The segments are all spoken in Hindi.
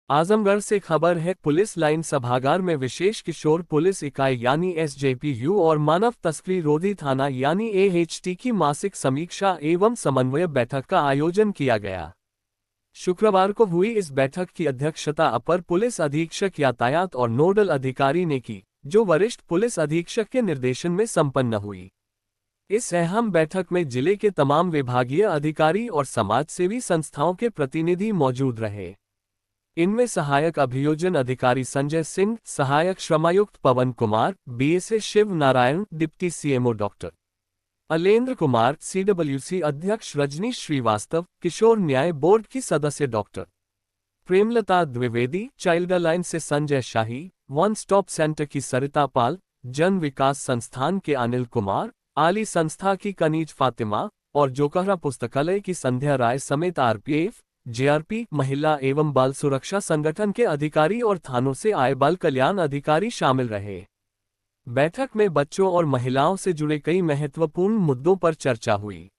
आजमगढ़ से खबर है। पुलिस लाइन सभागार में विशेष किशोर पुलिस इकाई यानी एसजेपीयू और मानव तस्करी रोधी थाना यानी एएचटी की मासिक समीक्षा एवं समन्वय बैठक का आयोजन किया गया। शुक्रवार को हुई इस बैठक की अध्यक्षता अपर पुलिस अधीक्षक यातायात और नोडल अधिकारी ने की, जो वरिष्ठ पुलिस अधीक्षक के निर्देशन में संपन्न हुई। इस अहम बैठक में जिले के तमाम विभागीय अधिकारी और समाजसेवी संस्थाओं के प्रतिनिधि मौजूद रहे। इनमें सहायक अभियोजन अधिकारी संजय सिंह, सहायक श्रमायुक्त Pawan Kumar, BSA Shiv Narayan, deputy CMO doctor Alendra Kumar, CWC अध्यक्ष रजनीश श्रीवास्तव, किशोर न्याय बोर्ड की सदस्य doctor Premlata Dwivedi, child line से Sanjay Shahi, one stop centre की सरिता पाल, जन विकास संस्थान के अनिल कुमार, आली संस्था की कनीज फातिमा और जोकहरा पुस्तकालय की संध्या राय समेत आरपीएफ, जेआरपी, महिला एवं बाल सुरक्षा संगठन के अधिकारी और थानों से आए बाल कल्याण अधिकारी शामिल रहे। बैठक में बच्चों और महिलाओं से जुड़े कई महत्वपूर्ण मुद्दों पर चर्चा हुई।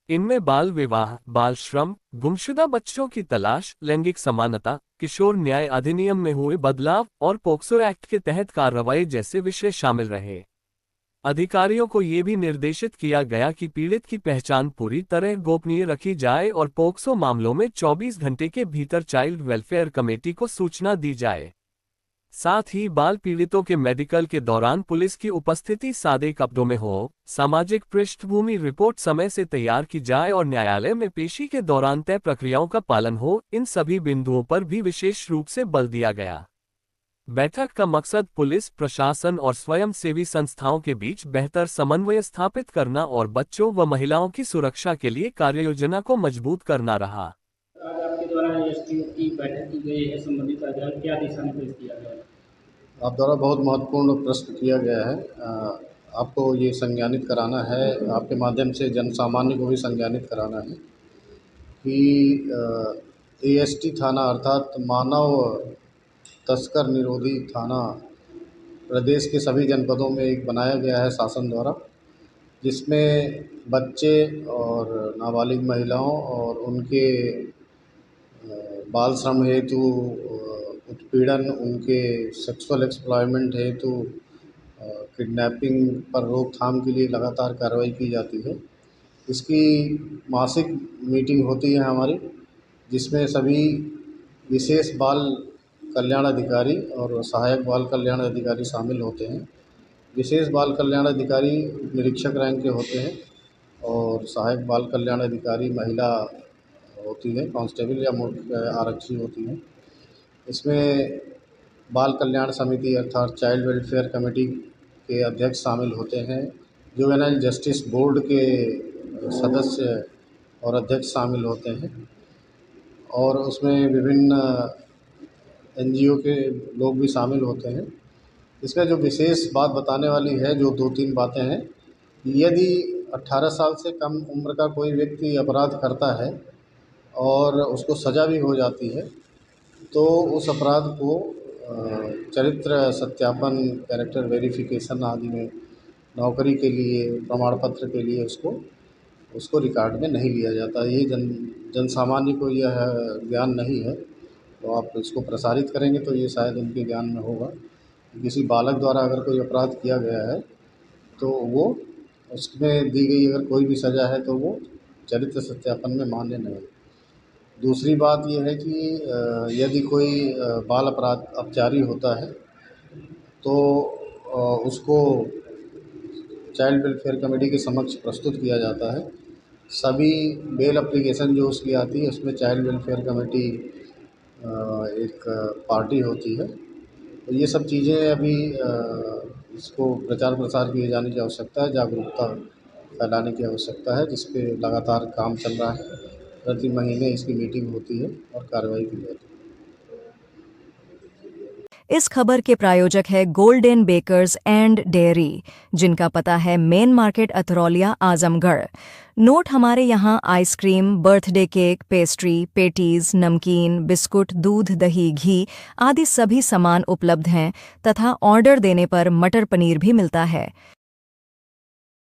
इनमें बाल विवाह, बाल श्रम, गुमशुदा बच्चों की तलाश, लैंगिक समानता, किशोर न्याय अधिनियम में हुए बदलाव और पोक्सो एक्ट के तहत कार्रवाई जैसे विषय शामिल रहे। अधिकारियों को ये भी निर्देशित किया गया कि पीड़ित की पहचान पूरी तरह गोपनीय रखी जाए और पोक्सो मामलों में 24 घंटे के भीतर चाइल्ड वेलफेयर कमेटी को सूचना दी जाए। साथ ही बाल पीड़ितों के मेडिकल के दौरान पुलिस की उपस्थिति सादे कपड़ों में हो, सामाजिक पृष्ठभूमि रिपोर्ट समय से तैयार की जाए और न्यायालय में पेशी के दौरान तय प्रक्रियाओं का पालन हो। इन सभी बिंदुओं पर भी विशेष रूप से बल दिया गया। बैठक का मकसद पुलिस प्रशासन और स्वयंसेवी संस्थाओं के बीच बेहतर समन्वय स्थापित करना और बच्चों व महिलाओं की सुरक्षा के लिए कार्ययोजना को मजबूत करना रहा। आज आपके द्वारा एसटीओ की बैठक की गई है, संबंधित अधिकारी क्या दिशा निर्देश दिया गया है? आप द्वारा बहुत महत्वपूर्ण प्रश्न किया गया है। आपको ये संज्ञानित कराना है, आपके माध्यम से जन सामान्य को भी संज्ञानित कराना है कि एएसटी थाना अर्थात मानव तस्कर निरोधी थाना प्रदेश के सभी जनपदों में एक बनाया गया है शासन द्वारा, जिसमें बच्चे और नाबालिग महिलाओं और उनके बाल श्रम हेतु उत्पीड़न, उनके सेक्सुअल एक्सप्लॉयमेंट हेतु किडनैपिंग पर रोकथाम के लिए लगातार कार्रवाई की जाती है। इसकी मासिक मीटिंग होती है हमारी, जिसमें सभी विशेष बाल कल्याण अधिकारी और सहायक बाल कल्याण अधिकारी शामिल होते हैं। विशेष बाल कल्याण अधिकारी निरीक्षक रैंक के होते हैं और सहायक बाल कल्याण अधिकारी महिला होती है, कांस्टेबल या मुख्य आरक्षी होती हैं। इसमें बाल कल्याण समिति अर्थात चाइल्ड वेलफेयर कमेटी के अध्यक्ष शामिल होते हैं। जुवेनाइल जस्टिस बोर्ड के सदस्य और अध्यक्ष शामिल होते हैं और उसमें विभिन्न एनजीओ के लोग भी शामिल होते हैं। इसमें जो विशेष बात बताने वाली है, जो 2-3 बातें हैं, यदि 18 साल से कम उम्र का कोई व्यक्ति अपराध करता है और उसको सज़ा भी हो जाती है, तो उस अपराध को चरित्र सत्यापन, कैरेक्टर वेरिफिकेशन आदि में नौकरी के लिए, प्रमाण पत्र के लिए उसको रिकॉर्ड में नहीं लिया जाता। ये जन सामान्य को यह ज्ञान नहीं है, तो आप इसको प्रसारित करेंगे तो ये शायद उनके ज्ञान में होगा। किसी बालक द्वारा अगर कोई अपराध किया गया है तो वो उसमें दी गई अगर कोई भी सज़ा है तो वो चरित्र सत्यापन में मान्य नहीं। दूसरी बात ये है कि यदि कोई बाल अपराध अपचारी होता है तो उसको चाइल्ड वेलफेयर कमेटी के समक्ष प्रस्तुत किया जाता है। सभी बेल एप्लीकेशन जो उसकी आती है उसमें चाइल्ड वेलफेयर कमेटी एक पार्टी होती है। तो ये सब चीज़ें अभी इसको प्रचार प्रसार किए जाने की आवश्यकता है, जागरूकता फैलाने की आवश्यकता है, जिस पे लगातार काम चल रहा है। प्रति महीने इसकी मीटिंग होती है और कार्रवाई की जाती है। इस खबर के प्रायोजक है गोल्डन बेकर्स एंड डेयरी, जिनका पता है मेन मार्केट अथरौलिया, आजमगढ़। नोट हमारे यहाँ ice cream, birthday cake, pastry, patties, नमकीन, बिस्कुट, दूध, दही, घी आदि सभी सामान उपलब्ध हैं तथा ऑर्डर देने पर मटर पनीर भी मिलता है।